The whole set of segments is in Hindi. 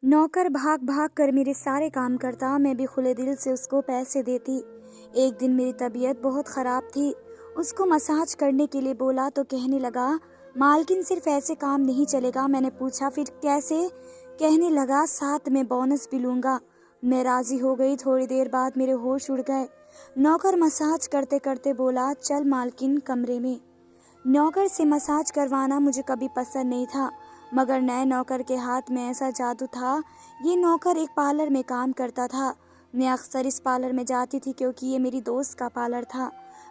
नौकर भाग भाग कर मेरे सारे काम करता, मैं भी खुले दिल से उसको पैसे देती। एक दिन मेरी तबीयत बहुत ख़राब थी, उसको मसाज करने के लिए बोला तो कहने लगा, मालकिन सिर्फ ऐसे काम नहीं चलेगा। मैंने पूछा फिर कैसे? कहने लगा साथ में बोनस भी लूँगा। मैं राज़ी हो गई। थोड़ी देर बाद मेरे होश उड़ गए। नौकर मसाज करते करते बोला, चल मालकिन कमरे में। नौकर से मसाज करवाना मुझे कभी पसंद नहीं था, मगर नए नौकर के हाथ में ऐसा जादू था। ये नौकर एक पार्लर में काम करता था। मैं अक्सर इस पार्लर में जाती थी क्योंकि ये मेरी दोस्त का पार्लर था।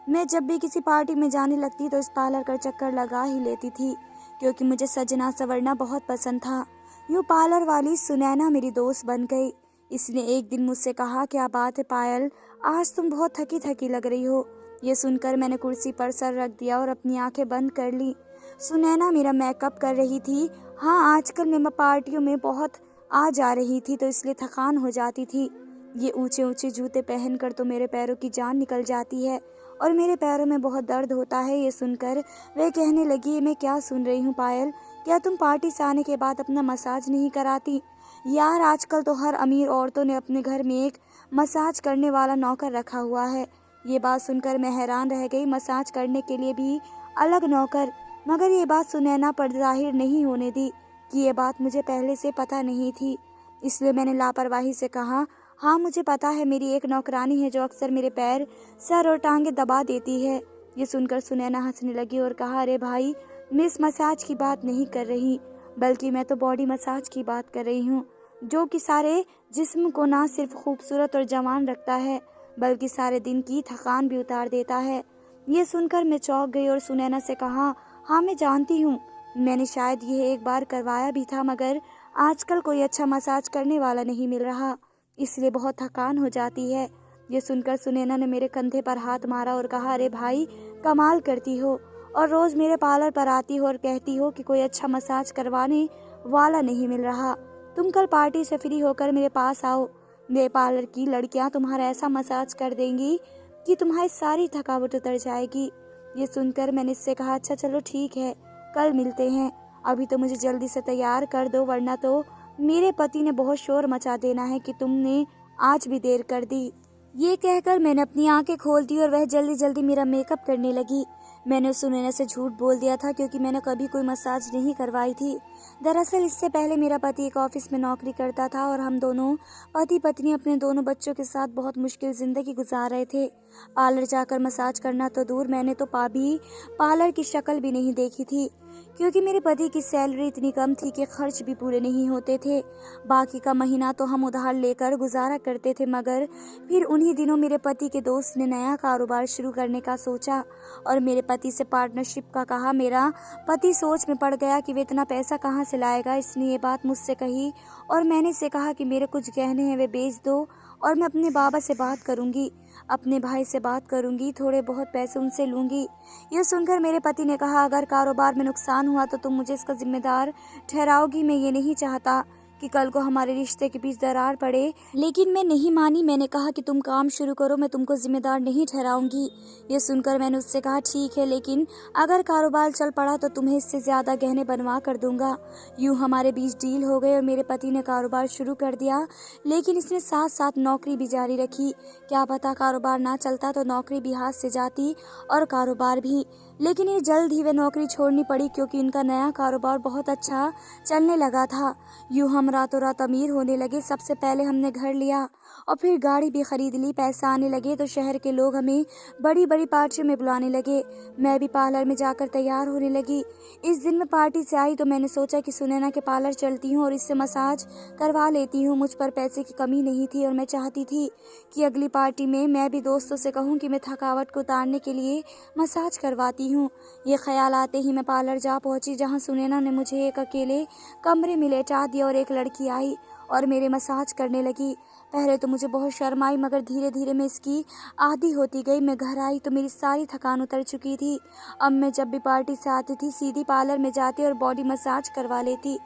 मैं जब भी किसी पार्टी में जाने लगती तो इस पार्लर का चक्कर लगा ही लेती थी, क्योंकि मुझे सजना संवरना बहुत पसंद था। यूँ पार्लर वाली सुनैना मेरी दोस्त बन गई। इसने एक दिन मुझसे कहा, क्या बात है पायल, आज तुम बहुत थकी थकी लग रही हो। ये सुनकर मैंने कुर्सी पर सर रख दिया और अपनी आंखें बंद कर ली। सुनैना मेरा मेकअप कर रही थी। हाँ, आजकल मैं पार्टियों में बहुत आ जा रही थी तो इसलिए थकान हो जाती थी। ये ऊंचे ऊंचे जूते पहनकर तो मेरे पैरों की जान निकल जाती है और मेरे पैरों में बहुत दर्द होता है। ये सुनकर वह कहने लगी, मैं क्या सुन रही हूँ पायल, क्या तुम पार्टी से आने के बाद अपना मसाज नहीं कराती? यार, आजकल तो हर अमीर औरतों ने अपने घर में एक मसाज करने वाला नौकर रखा हुआ है। ये बात सुनकर मैं हैरान रह गई। मसाज करने के लिए भी अलग नौकर? मगर ये बात सुनैना पर जाहिर नहीं होने दी कि ये बात मुझे पहले से पता नहीं थी। इसलिए मैंने लापरवाही से कहा, हाँ मुझे पता है, मेरी एक नौकरानी है जो अक्सर मेरे पैर, सर और टांगे दबा देती है। ये सुनकर सुनैना हंसने लगी और कहा, अरे भाई, मैं इस मसाज की बात नहीं कर रही, बल्कि मैं तो बॉडी मसाज की बात कर रही हूँ, जो कि सारे जिस्म को ना सिर्फ खूबसूरत और जवान रखता है बल्कि सारे दिन की थकान भी उतार देता है। ये सुनकर मैं चौंक गई और सुनैना से कहा, हाँ मैं जानती हूँ, मैंने शायद यह एक बार करवाया भी था, मगर आजकल कोई अच्छा मसाज करने वाला नहीं मिल रहा, इसलिए बहुत थकान हो जाती है। ये सुनकर सुनैना ने मेरे कंधे पर हाथ मारा और कहा, अरे भाई, कमाल करती हो और रोज मेरे पार्लर पर आती हो और कहती हो कि कोई अच्छा मसाज करवाने वाला नहीं मिल रहा। तुम कल पार्टी से फ्री होकर मेरे पास आओ, मेरे पार्लर की लड़कियां तुम्हारा ऐसा मसाज कर देंगी कि तुम्हारी सारी थकावट उतर जाएगी। ये सुनकर मैंने इससे कहा, अच्छा चलो ठीक है, कल मिलते हैं, अभी तो मुझे जल्दी से तैयार कर दो, वरना तो मेरे पति ने बहुत शोर मचा देना है कि तुमने आज भी देर कर दी। ये कहकर मैंने अपनी आंखें खोल दी और वह जल्दी जल्दी मेरा मेकअप करने लगी। मैंने सुनैना से झूठ बोल दिया था क्योंकि मैंने कभी कोई मसाज नहीं करवाई थी। दरअसल इससे पहले मेरा पति एक ऑफिस में नौकरी करता था और हम दोनों पति पत्नी अपने दोनों बच्चों के साथ बहुत मुश्किल जिंदगी गुजार रहे थे। पार्लर जाकर मसाज करना तो दूर, मैंने तो पार्लर की शक्ल भी नहीं देखी थी, क्योंकि मेरे पति की सैलरी इतनी कम थी कि खर्च भी पूरे नहीं होते थे। बाकी का महीना तो हम उधार लेकर गुजारा करते थे। मगर फिर उन्हीं दिनों मेरे पति के दोस्त ने नया कारोबार शुरू करने का सोचा और मेरे पति से पार्टनरशिप का कहा। मेरा पति सोच में पड़ गया कि वे इतना पैसा कहाँ से लाएगा। इसने ये बात मुझसे कही और मैंने इसे कहा कि मेरे कुछ गहने हैं, वे बेच दो और मैं अपने बाबा से बात करूंगी, अपने भाई से बात करूंगी, थोड़े बहुत पैसे उनसे लूंगी। यह सुनकर मेरे पति ने कहा, अगर कारोबार में नुकसान हुआ तो तुम मुझे इसका जिम्मेदार ठहराओगी। मैं ये नहीं चाहता कि कल को हमारे रिश्ते के बीच दरार पड़े। लेकिन मैं नहीं मानी। मैंने कहा कि तुम काम शुरू करो, मैं तुमको जिम्मेदार नहीं ठहराऊंगी। ये सुनकर मैंने उससे कहा, ठीक है, लेकिन अगर कारोबार चल पड़ा तो तुम्हें इससे ज्यादा गहने बनवा कर दूंगा। यूं हमारे बीच डील हो गई और मेरे पति ने कारोबार शुरू कर दिया, लेकिन इसने साथ साथ नौकरी भी जारी रखी। क्या पता कारोबार ना चलता तो नौकरी भी हाथ से जाती और कारोबार भी। लेकिन ये जल्द ही वे नौकरी छोड़नी पड़ी क्योंकि इनका नया कारोबार बहुत अच्छा चलने लगा था। यूं हम रातों रात अमीर होने लगे। सबसे पहले हमने घर लिया और फिर गाड़ी भी खरीद ली। पैसा आने लगे तो शहर के लोग हमें बड़ी बड़ी पार्टियों में बुलाने लगे। मैं भी पार्लर में जाकर तैयार होने लगी। इस दिन मैं पार्टी से आई तो मैंने सोचा कि सुनैना के पार्लर चलती हूँ और इससे मसाज करवा लेती हूँ। मुझ पर पैसे की कमी नहीं थी और मैं चाहती थी कि अगली पार्टी में मैं भी दोस्तों से कहूँ कि मैं थकावट को उतारने के लिए मसाज करवाती हूँ। ये ख्याल आते ही मैं पार्लर जा पहुँची, जहाँ सुनैना ने मुझे एक अकेले कमरे में लेटा दिया और एक लड़की आई और मेरे मसाज करने लगी। पहले तो मुझे बहुत शर्म आई, मगर धीरे धीरे मैं इसकी आदी होती गई। मैं घर आई तो मेरी सारी थकान उतर चुकी थी। अब मैं जब भी पार्टी से आती थी सीधी पार्लर में जाती और बॉडी मसाज करवा लेती।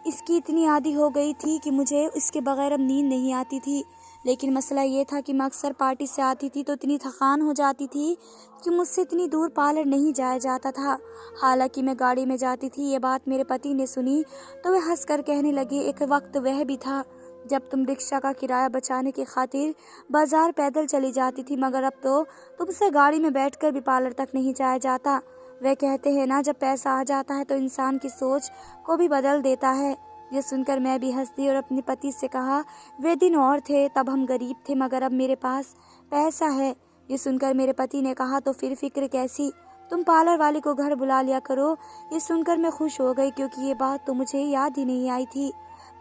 इसकी इतनी आदी हो गई थी कि मुझे इसके बगैर अब नींद नहीं आती थी। लेकिन मसला ये था कि मैं अक्सर पार्टी से आती थी तो इतनी थकान हो जाती थी कि मुझसे इतनी दूर पार्लर नहीं जाया जाता था। हालांकि मैं गाड़ी में जाती थी। ये बात मेरे पति ने सुनी तो वे हंसकर कहने लगे, एक वक्त वह भी था जब तुम रिक्शा का किराया बचाने की खातिर बाजार पैदल चली जाती थी, मगर अब तो तुमसे गाड़ी में बैठकर भी पार्लर तक नहीं जाया जाता। वे कहते हैं ना, जब पैसा आ जाता है तो इंसान की सोच को भी बदल देता है। ये सुनकर मैं भी हंस दी और अपने पति से कहा, वे दिन और थे, तब हम गरीब थे, मगर अब मेरे पास पैसा है। ये सुनकर मेरे पति ने कहा, तो फिर फिक्र कैसी, तुम पार्लर वाली को घर बुला लिया करो। ये सुनकर मैं खुश हो गई क्योंकि ये बात तो मुझे याद ही नहीं आई थी।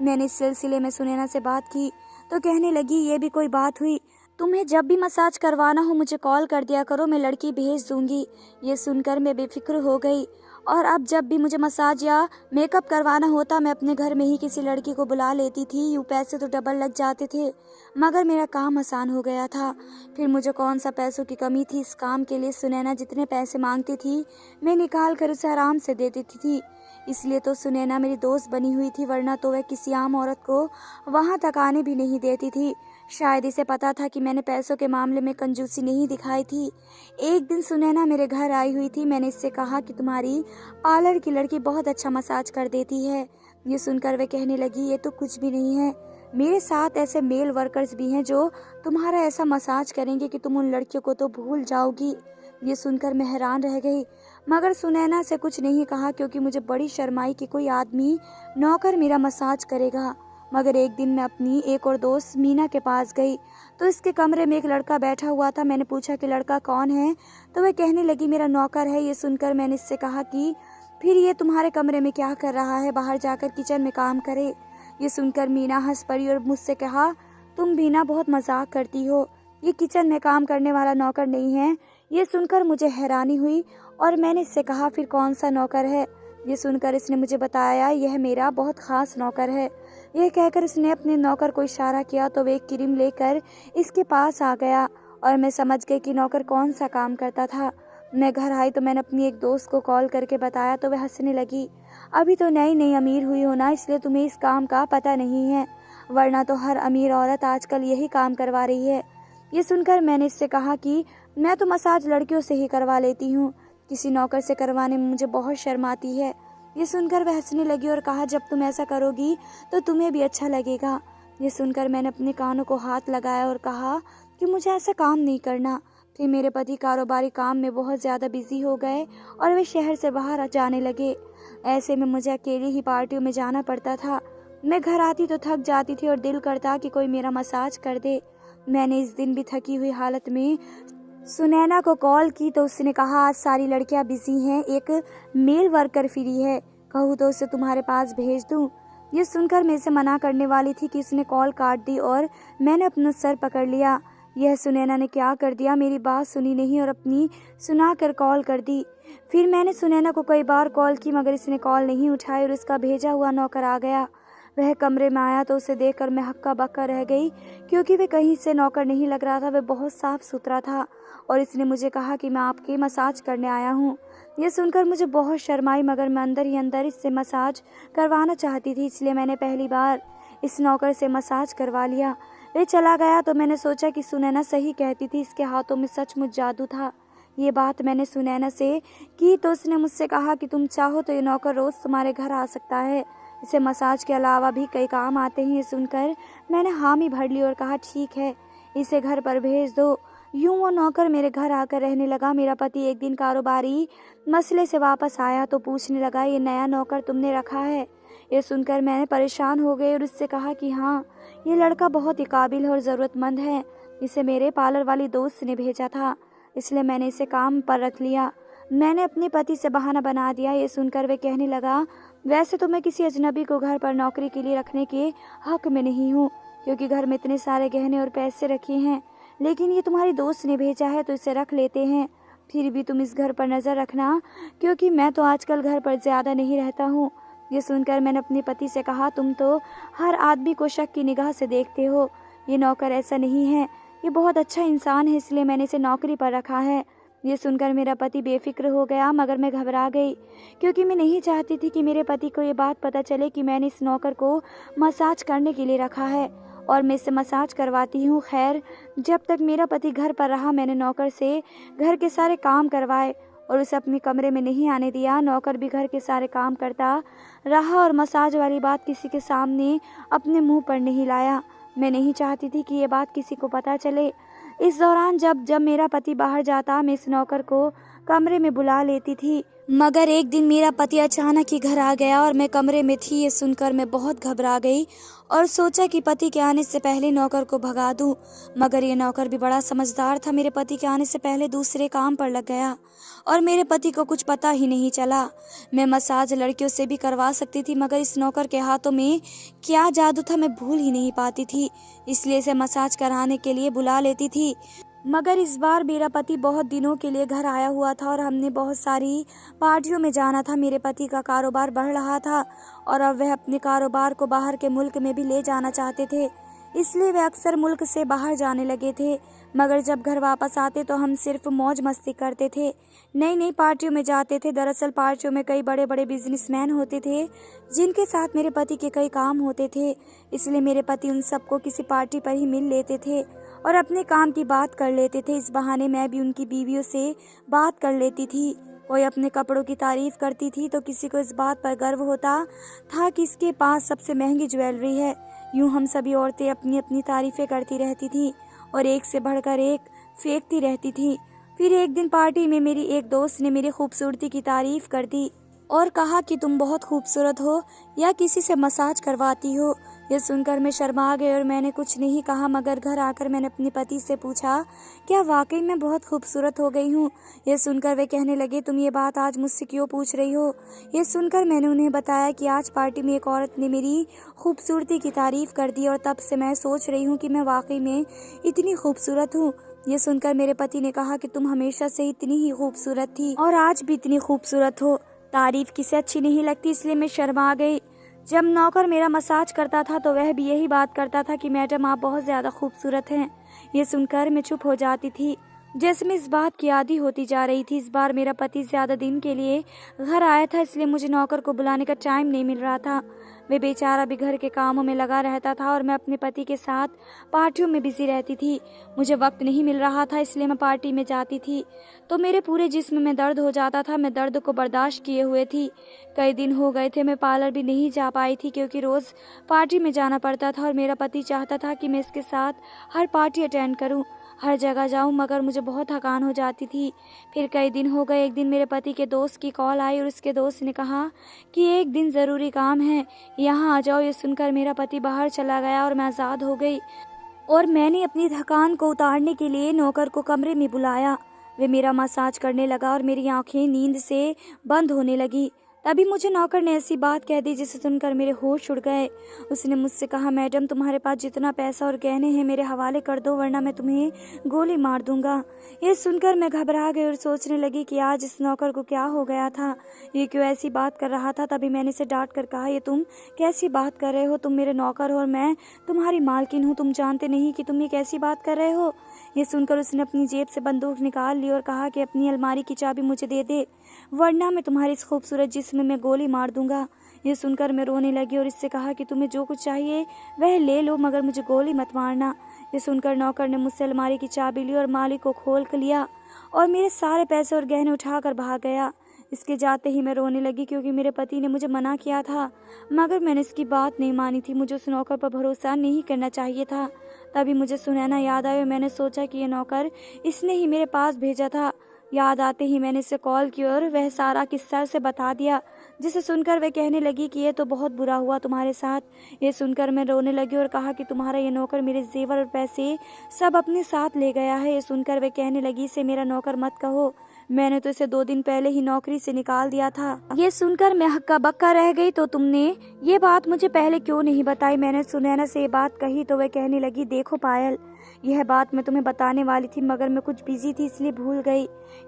मैंने इस सिलसिले में सुनैना से बात की तो कहने लगी, ये भी कोई बात हुई, तुम्हें जब भी मसाज करवाना हो मुझे कॉल कर दिया करो, मैं लड़की भेज दूंगी। ये सुनकर मैं बेफिक्र हो गई और अब जब भी मुझे मसाज या मेकअप करवाना होता मैं अपने घर में ही किसी लड़की को बुला लेती थी। यूँ पैसे तो डबल लग जाते थे मगर मेरा काम आसान हो गया था। फिर मुझे कौन सा पैसों की कमी थी इस काम के लिए। सुनैना जितने पैसे मांगती थी मैं निकाल कर उसे आराम से दे देती थी। इसलिए तो सुनैना मेरी दोस्त बनी हुई थी, वरना तो वह किसी आम औरत को वहां तक आने भी नहीं देती थी। शायद इसे पता था कि मैंने पैसों के मामले में कंजूसी नहीं दिखाई थी। एक दिन सुनैना मेरे घर आई हुई थी। मैंने इससे कहा कि तुम्हारी पार्लर की लड़की बहुत अच्छा मसाज कर देती है। ये सुनकर वे कहने लगी, ये तो कुछ भी नहीं है, मेरे साथ ऐसे मेल वर्कर्स भी हैं जो तुम्हारा ऐसा मसाज करेंगे कि तुम उन लड़कियों को तो भूल जाओगी। ये सुनकर मैं हैरान रह गई मगर सुनैना से कुछ नहीं कहा क्योंकि मुझे बड़ी शर्माई कि कोई आदमी नौकर मेरा मसाज करेगा। मगर एक दिन मैं अपनी एक और दोस्त मीना के पास गई तो इसके कमरे में एक लड़का बैठा हुआ था। मैंने पूछा कि लड़का कौन है तो वह कहने लगी, मेरा नौकर है। ये सुनकर मैंने इससे कहा कि फिर ये तुम्हारे कमरे में क्या कर रहा है, बाहर जाकर किचन में काम करे। ये सुनकर मीना हंस पड़ी और मुझसे कहा, तुम मीना बहुत मजाक करती हो, ये किचन में काम करने वाला नौकर नहीं है। ये सुनकर मुझे हैरानी हुई और मैंने इससे कहा, फिर कौन सा नौकर है। ये सुनकर इसने मुझे बताया, यह मेरा बहुत खास नौकर है। यह कहकर इसने अपने नौकर को इशारा किया तो वह एक क्रीम लेकर इसके पास आ गया और मैं समझ गई कि नौकर कौन सा काम करता था। मैं घर आई तो मैंने अपनी एक दोस्त को कॉल करके बताया तो वह हंसने लगी, अभी तो नई नई अमीर हुई हो ना, इसलिए तुम्हें इस काम का पता नहीं है, वरना तो हर अमीर औरत आजकल यही काम करवा रही है। ये सुनकर मैंने इससे कहा कि मैं तो मसाज लड़कियों से ही करवा लेती हूँ, किसी नौकर से करवाने में मुझे बहुत शर्म आती है। ये सुनकर वह हंसने लगी और कहा, जब तुम ऐसा करोगी तो तुम्हें भी अच्छा लगेगा। ये सुनकर मैंने अपने कानों को हाथ लगाया और कहा कि मुझे ऐसा काम नहीं करना। फिर मेरे पति कारोबारी काम में बहुत ज़्यादा बिजी हो गए और वे शहर से बाहर जाने लगे। ऐसे में मुझे अकेली ही पार्टियों में जाना पड़ता था। मैं घर आती तो थक जाती थी और दिल करता कि कोई मेरा मसाज कर दे। मैंने इस दिन भी थकी हुई हालत में सुनैना को कॉल की तो उसने कहा, आज सारी लड़कियां बिजी हैं, एक मेल वर्कर फ्री है, कहूँ तो उसे तुम्हारे पास भेज दूं। ये सुनकर मैं इसे मना करने वाली थी कि उसने कॉल काट दी और मैंने अपना सर पकड़ लिया। यह सुनैना ने क्या कर दिया, मेरी बात सुनी नहीं और अपनी सुनाकर कॉल कर दी। फिर मैंने सुनैना को कई बार कॉल की मगर इसने कॉल नहीं उठाई और उसका भेजा हुआ नौकर आ गया। वह कमरे में आया तो उसे देखकर मैं हक्का बक्का रह गई क्योंकि वह कहीं से नौकर नहीं लग रहा था, वह बहुत साफ सुथरा था और इसने मुझे कहा कि मैं आपके मसाज करने आया हूँ। यह सुनकर मुझे बहुत शर्माई मगर मैं अंदर ही अंदर इससे मसाज करवाना चाहती थी, इसलिए मैंने पहली बार इस नौकर से मसाज करवा लिया। वह चला गया तो मैंने सोचा कि सुनैना सही कहती थी, इसके हाथों में सचमुच जादू था। ये बात मैंने सुनैना से की तो उसने मुझसे कहा कि तुम चाहो तो ये नौकर रोज तुम्हारे घर आ सकता है, इसे मसाज के अलावा भी कई काम आते हैं। ये सुनकर मैंने हामी भर ली और कहा, ठीक है, इसे घर पर भेज दो। यूं वो नौकर मेरे घर आकर रहने लगा। मेरा पति एक दिन कारोबारी मसले से वापस आया तो पूछने लगा, ये नया नौकर तुमने रखा है? ये सुनकर मैंने परेशान हो गई और उससे कहा कि हाँ, ये लड़का बहुत ही काबिल और ज़रूरतमंद है, इसे मेरे पार्लर वाली दोस्त ने भेजा था, इसलिए मैंने इसे काम पर रख लिया। मैंने अपने पति से बहाना बना दिया। ये सुनकर वे कहने लगा, वैसे तो मैं किसी अजनबी को घर पर नौकरी के लिए रखने के हक में नहीं हूँ क्योंकि घर में इतने सारे गहने और पैसे रखे हैं, लेकिन ये तुम्हारी दोस्त ने भेजा है तो इसे रख लेते हैं। फिर भी तुम इस घर पर नज़र रखना क्योंकि मैं तो आजकल घर पर ज़्यादा नहीं रहता हूँ। ये सुनकर मैंने अपने पति से कहा, तुम तो हर आदमी को शक की निगाह से देखते हो, ये नौकर ऐसा नहीं है, ये बहुत अच्छा इंसान है, इसलिए मैंने इसे नौकरी पर रखा है। ये सुनकर मेरा पति बेफिक्र हो गया मगर मैं घबरा गई क्योंकि मैं नहीं चाहती थी कि मेरे पति को ये बात पता चले कि मैंने इस नौकर को मसाज करने के लिए रखा है और मैं इसे मसाज करवाती हूँ। खैर, जब तक मेरा पति घर पर रहा मैंने नौकर से घर के सारे काम करवाए और उसे अपने कमरे में नहीं आने दिया। नौकर भी घर के सारे काम करता रहा और मसाज वाली बात किसी के सामने अपने मुंह पर नहीं लाया। मैं नहीं चाहती थी कि ये बात किसी को पता चले। इस दौरान जब जब मेरा पति बाहर जाता मैं इस नौकर को कमरे में बुला लेती थी। मगर एक दिन मेरा पति अचानक ही घर आ गया और मैं कमरे में थी। ये सुनकर मैं बहुत घबरा गई और सोचा कि पति के आने से पहले नौकर को भगा दूं। मगर ये नौकर भी बड़ा समझदार था। मेरे पति के आने से पहले दूसरे काम पर लग गया और मेरे पति को कुछ पता ही नहीं चला। मैं मसाज लड़कियों से भी करवा सकती थी, मगर इस नौकर के हाथों में क्या जादू था मैं भूल ही नहीं पाती थी। इसलिए इसे मसाज कराने के लिए बुला लेती थी। मगर इस बार मेरा पति बहुत दिनों के लिए घर आया हुआ था और हमने बहुत सारी पार्टियों में जाना था। मेरे पति का कारोबार बढ़ रहा था और अब वह अपने कारोबार को बाहर के मुल्क में भी ले जाना चाहते थे, इसलिए वे अक्सर मुल्क से बाहर जाने लगे थे। मगर जब घर वापस आते तो हम सिर्फ मौज मस्ती करते थे, नई नई पार्टियों में जाते थे। दरअसल पार्टियों में कई बड़े बड़े बिजनेसमैन होते थे जिनके साथ मेरे पति के कई काम होते थे, इसलिए मेरे पति उन सबको किसी पार्टी पर ही मिल लेते थे और अपने काम की बात कर लेते थे। इस बहाने मैं भी उनकी बीवियों से बात कर लेती थी। कोई अपने कपड़ों की तारीफ करती थी तो किसी को इस बात पर गर्व होता था कि इसके पास सबसे महंगी ज्वेलरी है। यूं हम सभी औरतें अपनी अपनी तारीफें करती रहती थी और एक से बढ़कर एक फेंकती रहती थी। फिर एक दिन पार्टी में मेरी एक दोस्त ने मेरी खूबसूरती की तारीफ कर दी और कहा कि तुम बहुत खूबसूरत हो या किसी से मसाज करवाती हो। यह सुनकर मैं शर्मा गई और मैंने कुछ नहीं कहा। मगर घर आकर मैंने अपने पति से पूछा, क्या वाकई मैं बहुत खूबसूरत हो गई हूँ? यह सुनकर वे कहने लगे, तुम ये बात आज मुझसे क्यों पूछ रही हो? यह सुनकर मैंने उन्हें बताया कि आज पार्टी में एक औरत ने मेरी खूबसूरती की तारीफ कर दी और तब से मैं सोच रही हूँ कि मैं वाकई में इतनी खूबसूरत हूँ। ये सुनकर मेरे पति ने कहा कि तुम हमेशा से इतनी ही खूबसूरत थी और आज भी इतनी खूबसूरत हो। तारीफ किसे अच्छी नहीं लगती, इसलिए मैं शर्मा गई। जब नौकर मेरा मसाज करता था तो वह भी यही बात करता था कि मैडम आप बहुत ज़्यादा खूबसूरत हैं। ये सुनकर मैं चुप हो जाती थी, जैसे मैं इस बात की आदी होती जा रही थी। इस बार मेरा पति ज़्यादा दिन के लिए घर आया था, इसलिए मुझे नौकर को बुलाने का टाइम नहीं मिल रहा था। वे बेचारा भी घर के कामों में लगा रहता था और मैं अपने पति के साथ पार्टियों में बिजी रहती थी। मुझे वक्त नहीं मिल रहा था, इसलिए मैं पार्टी में जाती थी तो मेरे पूरे जिस्म में दर्द हो जाता था। मैं दर्द को बर्दाश्त किए हुए थी। कई दिन हो गए थे मैं पार्लर भी नहीं जा पाई थी क्योंकि रोज़ पार्टी में जाना पड़ता था और मेरा पति चाहता था कि मैं इसके साथ हर पार्टी अटेंड करूं, हर जगह जाऊं, मगर मुझे बहुत थकान हो जाती थी। फिर कई दिन हो गए। एक दिन मेरे पति के दोस्त की कॉल आई और उसके दोस्त ने कहा कि एक दिन ज़रूरी काम है, यहाँ आ जाओ। ये सुनकर मेरा पति बाहर चला गया और मैं आज़ाद हो गई और मैंने अपनी थकान को उतारने के लिए नौकर को कमरे में बुलाया। वे मेरा मसाज करने लगा और मेरी आंखें नींद से बंद होने लगी। तभी मुझे नौकर ने ऐसी बात कह दी जिसे सुनकर मेरे होश उड़ गए। उसने मुझसे कहा, मैडम तुम्हारे पास जितना पैसा और गहने हैं मेरे हवाले कर दो वरना मैं तुम्हें गोली मार दूंगा। ये सुनकर मैं घबरा गई और सोचने लगी कि आज इस नौकर को क्या हो गया था, ये क्यों ऐसी बात कर रहा था। तभी मैंने इसे डांट कर कहा, ये तुम कैसी बात कर रहे हो? तुम मेरे नौकर हो और मैं तुम्हारी मालकिन हूँ। तुम जानते नहीं कि तुम ये कैसी बात कर रहे हो? ये सुनकर उसने अपनी जेब से बंदूक निकाल ली और कहा कि अपनी अलमारी की चाबी मुझे दे दे वरना मैं तुम्हारी इस खूबसूरत जिस्म में गोली मार दूंगा। ये सुनकर मैं रोने लगी और इससे कहा कि तुम्हें जो कुछ चाहिए वह ले लो मगर मुझे गोली मत मारना। ये सुनकर नौकर ने मुझसे अलमारी की चाबी ली और मालिक को खोल कर लिया और मेरे सारे पैसे और गहने उठाकर भाग गया। इसके जाते ही मैं रोने लगी क्योंकि मेरे पति ने मुझे मना किया था, मगर मैंने इसकी बात नहीं मानी थी। मुझे उस नौकर पर भरोसा नहीं करना चाहिए था। तभी मुझे सुनैना याद आया और मैंने सोचा कि ये नौकर इसने ही मेरे पास भेजा था। याद आते ही मैंने इसे कॉल की और वह सारा किस्सा उसे बता दिया, जिसे सुनकर वह कहने लगी कि ये तो बहुत बुरा हुआ तुम्हारे साथ। ये सुनकर मैं रोने लगी और कहा कि तुम्हारा ये नौकर मेरे जेवर और पैसे सब अपने साथ ले गया है। ये सुनकर वह कहने लगी, इसे मेरा नौकर मत कहो, मैंने तो इसे 2 दिन पहले ही नौकरी से निकाल दिया था। ये सुनकर मैं हक्का बक्का रह गई, तो तुमने ये बात मुझे पहले क्यों नहीं बताई? मैंने सुनैना से ये बात कही तो वह कहने लगी, देखो पायल, यह बात मैं तुम्हें बताने वाली थी मगर मैं कुछ बिजी थी इसलिए भूल गई।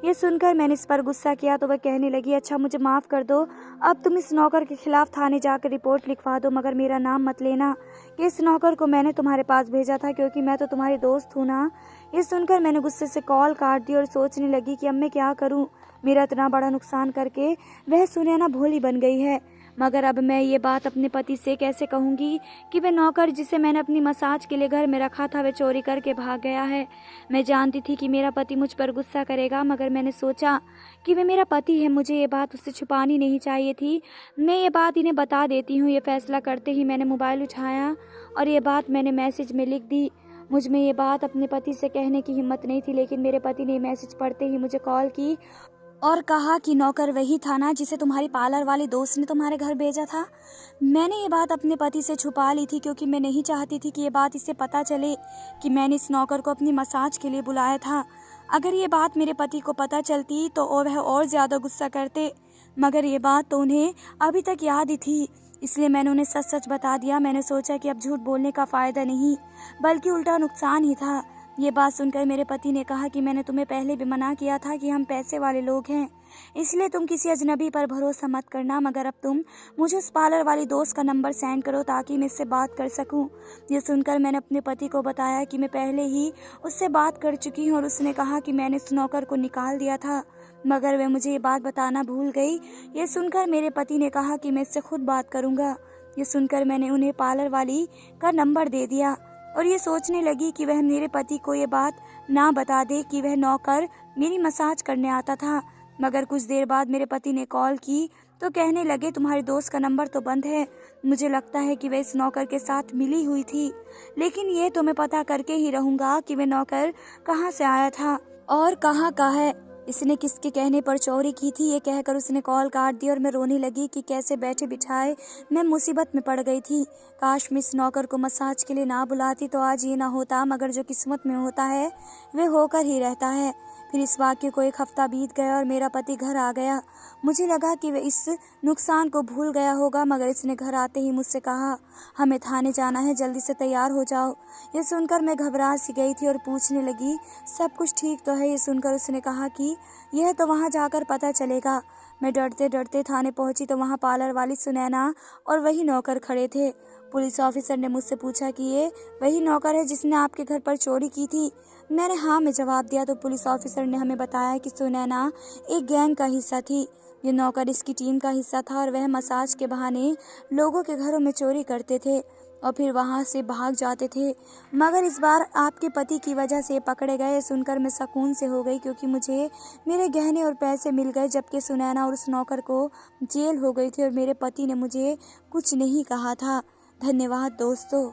ये सुनकर मैंने इस पर गुस्सा किया तो वह कहने लगी, अच्छा मुझे माफ़ कर दो, अब तुम इस नौकर के खिलाफ थाने जाकर रिपोर्ट लिखवा दो, मगर मेरा नाम मत लेना कि इस नौकर को मैंने तुम्हारे पास भेजा था क्योंकि मैं तो तुम्हारी दोस्त हूँ ना। ये सुनकर मैंने गुस्से से कॉल काट दी और सोचने लगी कि अब मैं क्या करूँ, मेरा इतना बड़ा नुकसान करके वह सुनैना भोली बन गई है। मगर अब मैं ये बात अपने पति से कैसे कहूँगी कि वह नौकर जिसे मैंने अपनी मसाज के लिए घर में रखा था वह चोरी करके भाग गया है। मैं जानती थी कि मेरा पति मुझ पर गुस्सा करेगा, मगर मैंने सोचा कि वह मेरा पति है, मुझे ये बात उससे छुपानी नहीं चाहिए थी। मैं ये बात इन्हें बता देती हूँ। ये फैसला करते ही मैंने मोबाइल उठाया और ये बात मैंने मैसेज में लिख दी। मुझ में ये बात अपने पति से कहने की हिम्मत नहीं थी, लेकिन मेरे पति ने मैसेज पढ़ते ही मुझे कॉल की और कहा कि नौकर वही था ना जिसे तुम्हारी पार्लर वाली दोस्त ने तुम्हारे घर भेजा था। मैंने ये बात अपने पति से छुपा ली थी क्योंकि मैं नहीं चाहती थी कि ये बात इससे पता चले कि मैंने इस नौकर को अपनी मसाज के लिए बुलाया था। अगर ये बात मेरे पति को पता चलती तो वह और ज़्यादा गुस्सा करते, मगर ये बात तो उन्हें अभी तक याद ही थी, इसलिए मैंने उन्हें सच सच बता दिया। मैंने सोचा कि अब झूठ बोलने का फ़ायदा नहीं बल्कि उल्टा नुकसान ही था। ये बात सुनकर मेरे पति ने कहा कि मैंने तुम्हें पहले भी मना किया था कि हम पैसे वाले लोग हैं, इसलिए तुम किसी अजनबी पर भरोसा मत करना, मगर अब तुम मुझे उस पार्लर वाली दोस्त का नंबर सेंड करो ताकि मैं इससे बात कर सकूं। ये सुनकर मैंने अपने पति को बताया कि मैं पहले ही उससे बात कर चुकी हूं और उसने कहा कि मैंने उस नौकर को निकाल दिया था, मगर वह मुझे ये बात बताना भूल गई। ये सुनकर मेरे पति ने कहा कि मैं इससे खुद बात करूँगा। ये सुनकर मैंने उन्हें पार्लर वाली का नंबर दे दिया और ये सोचने लगी कि वह मेरे पति को ये बात ना बता दे कि वह नौकर मेरी मसाज करने आता था। मगर कुछ देर बाद मेरे पति ने कॉल की तो कहने लगे तुम्हारी दोस्त का नंबर तो बंद है। मुझे लगता है कि वह इस नौकर के साथ मिली हुई थी, लेकिन ये तो मैं पता करके ही रहूँगा कि वह नौकर कहाँ से आया था और कहाँ का है, इसने किसके कहने पर चोरी की थी। ये कहकर उसने कॉल काट दी और मैं रोने लगी कि कैसे बैठे बिठाए मैं मुसीबत में पड़ गई थी। काश मैं इस नौकर को मसाज के लिए ना बुलाती तो आज ये ना होता, मगर जो किस्मत में होता है वह होकर ही रहता है। फिर इस वाक्य को एक हफ्ता बीत गया और मेरा पति घर आ गया। मुझे लगा कि वह इस नुकसान को भूल गया होगा, मगर इसने घर आते ही मुझसे कहा हमें थाने जाना है, जल्दी से तैयार हो जाओ। ये सुनकर मैं घबरा सी गई थी और पूछने लगी सब कुछ ठीक तो है। ये सुनकर उसने कहा कि यह तो वहाँ जाकर पता चलेगा। मैं डरते डरते थाने पहुँची तो वहाँ पार्लर वाली सुनैना और वही नौकर खड़े थे। पुलिस ऑफिसर ने मुझसे पूछा कि ये वही नौकर है जिसने आपके घर पर चोरी की थी। मैंने हाँ में जवाब दिया तो पुलिस ऑफिसर ने हमें बताया कि सुनैना एक गैंग का हिस्सा थी। ये नौकर इसकी टीम का हिस्सा था और वह मसाज के बहाने लोगों के घरों में चोरी करते थे और फिर वहां से भाग जाते थे, मगर इस बार आपके पति की वजह से पकड़े गए। सुनकर मैं सुकून से हो गई क्योंकि मुझे मेरे गहने और पैसे मिल गए, जबकि सुनैना और उस नौकर को जेल हो गई थी और मेरे पति ने मुझे कुछ नहीं कहा था। धन्यवाद दोस्तों।